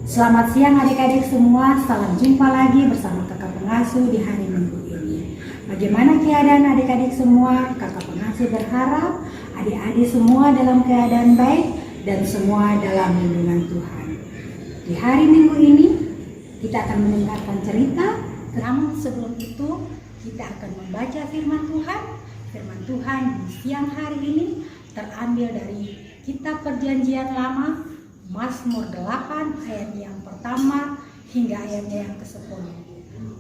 Selamat siang adik-adik semua, salam jumpa lagi bersama kakak pengasuh di hari Minggu ini. Bagaimana keadaan adik-adik semua? Kakak pengasuh berharap adik-adik semua dalam keadaan baik dan semua dalam lindungan Tuhan. Di hari Minggu ini kita akan mendengarkan cerita, namun sebelum itu kita akan membaca firman Tuhan. Firman Tuhan di siang hari ini terambil dari kitab Perjanjian Lama, Mazmur 8 ayat yang pertama hingga ayatnya yang ke-10.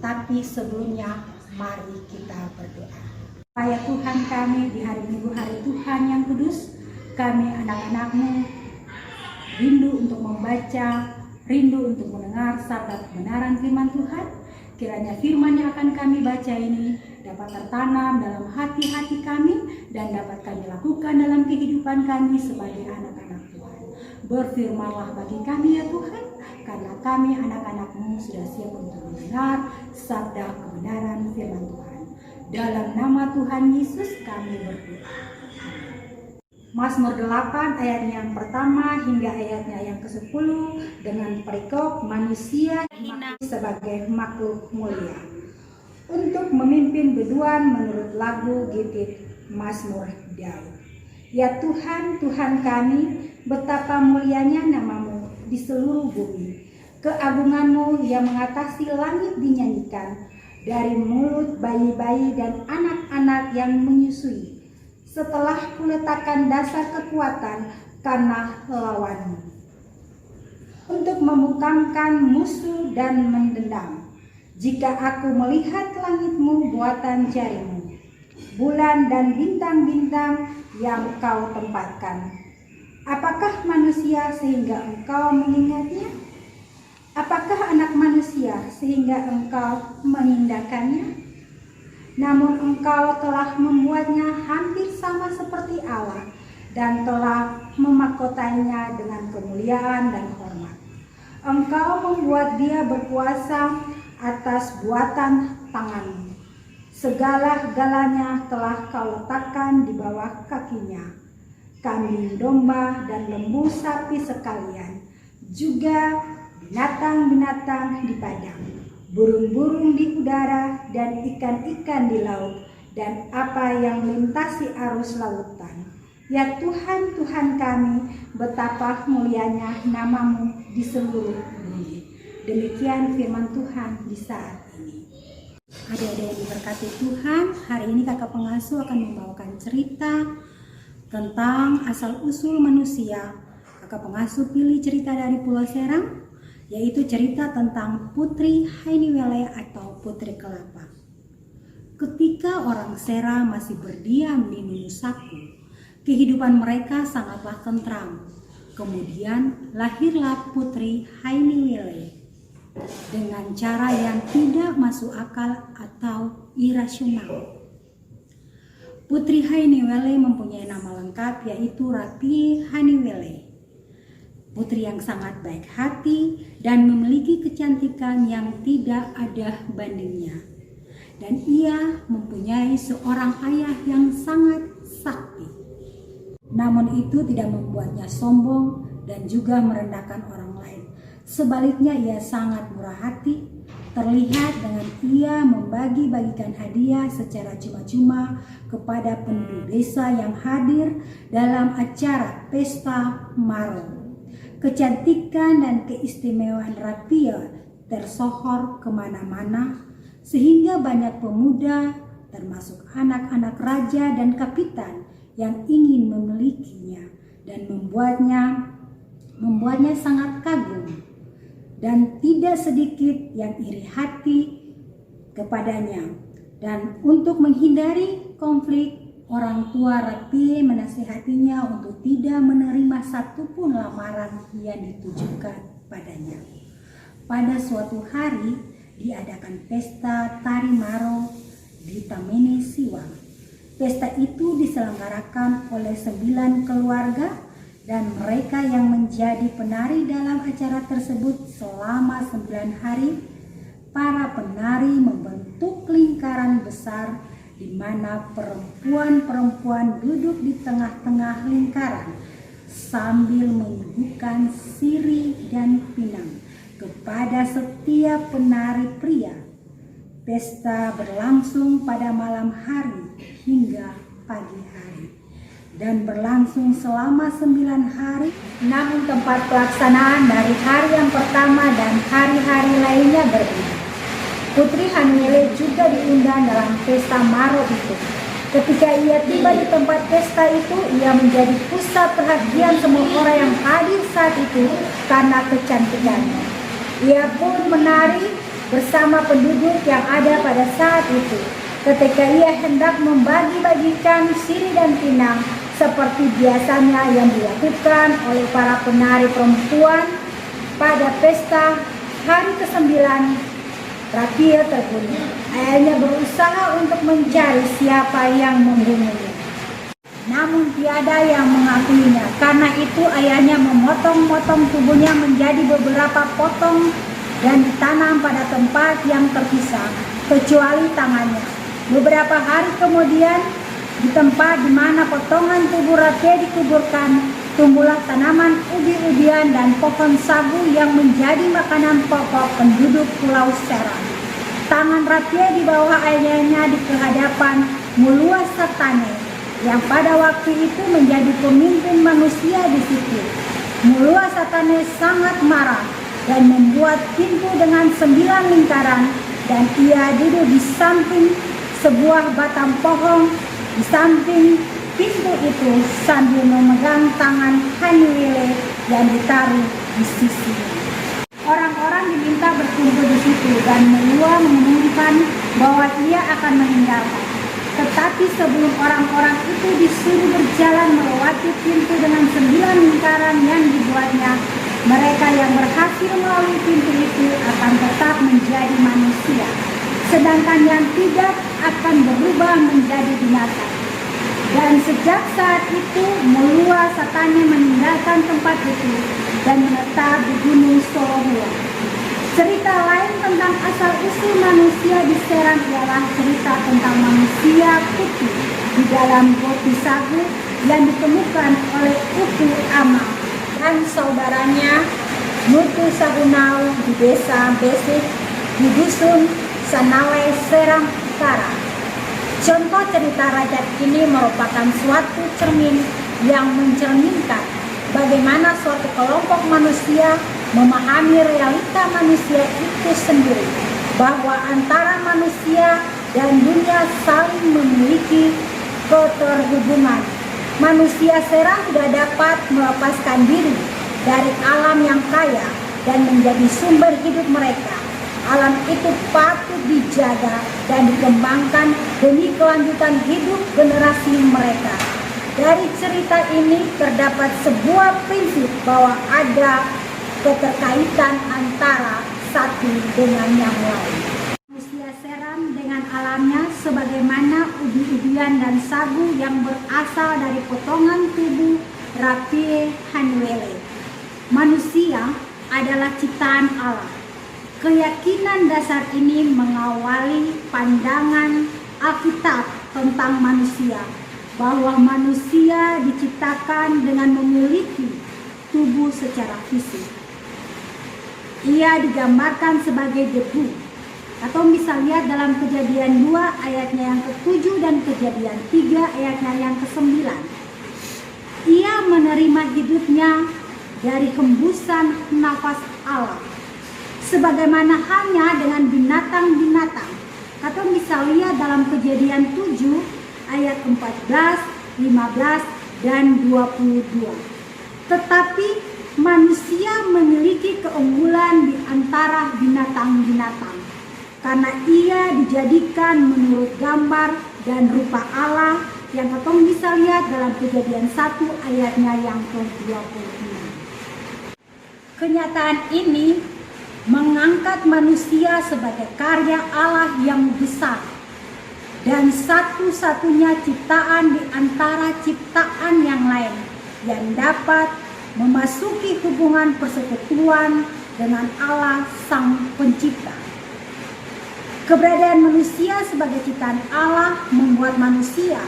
Tapi sebelumnya mari kita berdoa. Ya Tuhan kami, di hari Minggu hari Tuhan yang kudus, kami anak-anak-Mu rindu untuk membaca, rindu untuk mendengar sabda kebenaran firman Tuhan. Kiranya firman yang akan kami baca ini dapat tertanam dalam hati-hati kami dan dapat kami lakukan dalam kehidupan kami sebagai anak-anak Tuhan. Berfirmanlah bagi kami ya Tuhan, karena kami anak-anak-Mu sudah siap untuk mendengar sabda kebenaran firman Tuhan. Dalam nama Tuhan Yesus kami berdoa. Mazmur 8 ayat yang pertama hingga ayatnya yang ke-10 dengan perikop manusia sebagai makhluk mulia. Untuk memimpin beduan menurut lagu Gitit Mazmur Daud. Ya Tuhan, Tuhan kami, betapa mulianya nama-Mu di seluruh bumi. Keagungan-Mu yang mengatasi langit dinyanyikan dari mulut bayi-bayi dan anak-anak yang menyusui. Setelah kuletakkan dasar kekuatan karena lawan-Mu, untuk membungkamkan musuh dan mendendam. Jika aku melihat langit-Mu buatan jari-Mu, bulan dan bintang-bintang yang Kau tempatkan, apakah manusia sehingga Engkau mengingatnya? Apakah anak manusia sehingga Engkau mengindahkannya? Namun Engkau telah membuatnya hampir sama seperti Allah dan telah memakotainya dengan kemuliaan dan hormat. Engkau membuat dia berkuasa atas buatan tangan-Mu. Segala-galanya telah Kau letakkan di bawah kakinya. Kambing domba dan lembu sapi sekalian, juga binatang-binatang di padang, burung-burung di udara dan ikan-ikan di laut, dan apa yang melintasi arus lautan. Ya Tuhan, Tuhan kami, betapa mulianya nama-Mu di seluruh bumi. Demikian firman Tuhan di saat ini. Adik-adik yang diberkati Tuhan, hari ini kakak pengasuh akan membawakan cerita tentang asal-usul manusia. Kakak pengasuh pilih cerita dari Pulau Serang, yaitu cerita tentang Putri Hainiwele atau Putri Kelapa. Ketika orang Sera masih berdiam di Nunusaku, kehidupan mereka sangatlah tentram. Kemudian lahirlah Putri Hainiwele dengan cara yang tidak masuk akal atau irasional. Putri Hainiwele mempunyai nama lengkap yaitu Rati Hainiwele. Putri yang sangat baik hati dan memiliki kecantikan yang tidak ada bandingnya. Dan ia mempunyai seorang ayah yang sangat sakti. Namun itu tidak membuatnya sombong dan juga merendahkan orang lain. Sebaliknya ia sangat murah hati, terlihat dengan ia membagi-bagikan hadiah secara cuma-cuma kepada penduduk desa yang hadir dalam acara pesta Maro. Kecantikan dan keistimewaan Rapia tersohor kemana-mana, sehingga banyak pemuda, termasuk anak-anak raja dan kapitan, yang ingin memilikinya dan membuatnya sangat kagum. Dan tidak sedikit yang iri hati kepadanya. Dan untuk menghindari konflik, orang tua Rapi menasihatinya untuk tidak menerima satupun lamaran yang ditujukan padanya. Pada suatu hari diadakan pesta Tari Maro di Tamene Siwang. Pesta itu diselenggarakan oleh 9 keluarga dan mereka yang menjadi penari dalam acara tersebut selama 9 hari. Para penari membentuk lingkaran besar di mana perempuan-perempuan duduk di tengah-tengah lingkaran sambil menyuguhkan sirih dan pinang. kepada setiap penari pria. Pesta berlangsung pada malam hari hingga pagi hari dan berlangsung selama 9 hari. Namun tempat pelaksanaan dari hari yang pertama dan hari-hari lainnya berbeda. Putri Hanuele juga diundang dalam pesta Maro itu. Ketika ia tiba di tempat pesta itu, ia menjadi pusat perhatian semua orang yang hadir saat itu karena kecantikannya. Ia pun menari bersama penduduk yang ada pada saat itu. Ketika ia hendak membagi-bagikan sirih dan pinang seperti biasanya yang dilakukan oleh para penari perempuan pada pesta hari ke-9, Raphael terbunuh. Ayahnya berusaha untuk mencari siapa yang membunuhnya, namun tiada yang mengakuinya. Karena itu ayahnya memotong-motong tubuhnya menjadi beberapa potong dan ditanam pada tempat yang terpisah, kecuali tangannya. Beberapa hari kemudian, di tempat di mana potongan tubuh Raphael dikuburkan, tumbuhlah tanaman ubi-ubian dan pohon sagu yang menjadi makanan pokok penduduk Pulau Seram. Tangan Raphael di bawah ayahnya di kehadapan Mulua Satane, yang pada waktu itu menjadi pemimpin manusia di situ. Mulua Satane sangat marah dan membuat pintu dengan 9 lingkaran, dan ia duduk di samping sebuah batang pohon di samping pintu itu sambil memegang tangan Hanuele yang ditaruh di sisi. Orang-orang diminta berkumpul di situ dan Mulua mengumumkan bahwa ia akan meninggalkan. Tetapi sebelum orang-orang itu disuruh berjalan melewati pintu dengan 9 lingkaran yang dibuatnya, mereka yang berhasil melalui pintu itu akan tetap menjadi manusia, sedangkan yang tidak akan berubah menjadi binatang. Dan sejak saat itu Mulua Satane meninggalkan tempat itu dan menetap di Gunung Sorohua. Cerita lain tentang asal-usul manusia di Seram ialah cerita tentang manusia putih di dalam kopi sagu yang ditemukan oleh Utu Ama dan saudaranya Nutu Sabunau di desa Besik di dusun Sanawe, Seram Utara. Contoh cerita rajak ini merupakan suatu cermin yang mencerminkan bagaimana suatu kelompok manusia memahami realita manusia itu sendiri, bahwa antara manusia dan dunia saling memiliki keterhubungan. Manusia Seram tidak dapat melepaskan diri dari alam yang kaya dan menjadi sumber hidup mereka. Alam itu patut dijaga dan dikembangkan demi kelanjutan hidup generasi mereka. Dari cerita ini terdapat sebuah prinsip bahwa ada keterkaitan antara satu dengan yang lain. Manusia Seram dengan alamnya sebagaimana ubi-ubian dan sagu yang berasal dari potongan tubuh Raphael Hanuele. Manusia adalah ciptaan Allah. Keyakinan dasar ini mengawali pandangan Alkitab tentang manusia, bahwa manusia diciptakan dengan memiliki tubuh secara fisik. Ia digambarkan sebagai debu, atau bisa lihat dalam Kejadian 2 ayatnya yang ke-7 dan Kejadian 3 ayatnya yang ke-9. Ia menerima hidupnya dari hembusan nafas Allah, sebagaimana halnya dengan binatang-binatang. Atau bisa lihat dalam Kejadian 7 ayat 14, 15, dan 22. Tetapi manusia memiliki keunggulan di antara binatang-binatang, karena ia dijadikan menurut gambar dan rupa Allah, yang katong bisa lihat dalam Kejadian 1 ayatnya yang ke-26. Kenyataan ini mengangkat manusia sebagai karya Allah yang besar dan satu-satunya ciptaan di antara ciptaan yang lain yang dapat memasuki hubungan persekutuan dengan Allah Sang Pencipta. Keberadaan manusia sebagai ciptaan Allah membuat manusia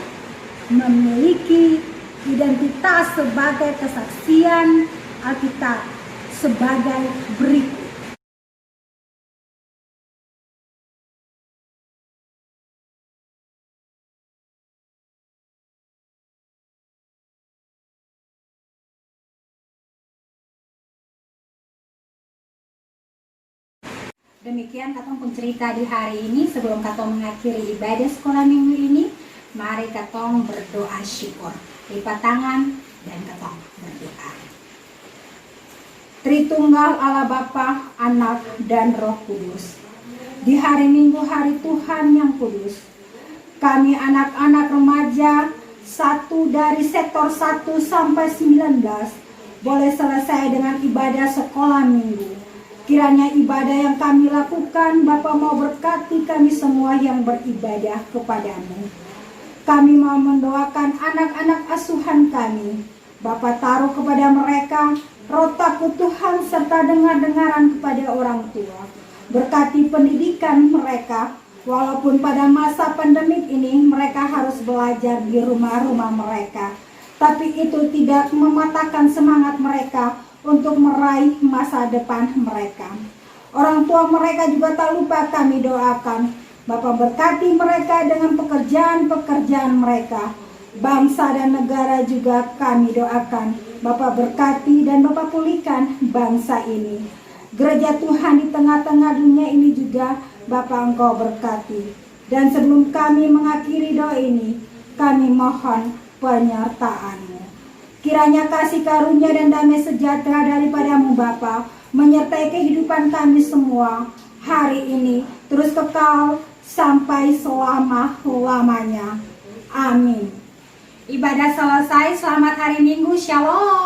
memiliki identitas sebagai kesaksian Alkitab sebagai berikut. Demikian katong pencerita di hari ini. Sebelum katong mengakhiri ibadah sekolah minggu ini, mari katong berdoa syukur. Lipat tangan dan katong berdoa. Tritunggal Allah Bapa, Anak, dan Roh Kudus. Di hari Minggu, hari Tuhan yang kudus, kami anak-anak remaja satu dari sektor 1 sampai 19 boleh selesai dengan ibadah sekolah minggu. Kiranya ibadah yang kami lakukan, Bapa mau berkati kami semua yang beribadah kepadamu. Kami mau mendoakan anak-anak asuhan kami. Bapa taruh kepada mereka roh takut Tuhan serta dengar-dengaran kepada orang tua. Berkati pendidikan mereka, walaupun pada masa pandemik ini mereka harus belajar di rumah-rumah mereka. Tapi itu tidak mematahkan semangat mereka untuk meraih masa depan mereka. Orang tua mereka juga tak lupa kami doakan. Bapa berkati mereka dengan pekerjaan-pekerjaan mereka. Bangsa dan negara juga kami doakan. Bapa berkati dan Bapa pulihkan bangsa ini. Gereja Tuhan di tengah-tengah dunia ini juga Bapa Engkau berkati. Dan sebelum kami mengakhiri doa ini, kami mohon penyertaan-Mu. Kiranya kasih karunia dan damai sejahtera daripadamu Bapa menyertai kehidupan kami semua hari ini terus kekal sampai selama-lamanya. Amin. Ibadah selesai, selamat hari Minggu, Shalom.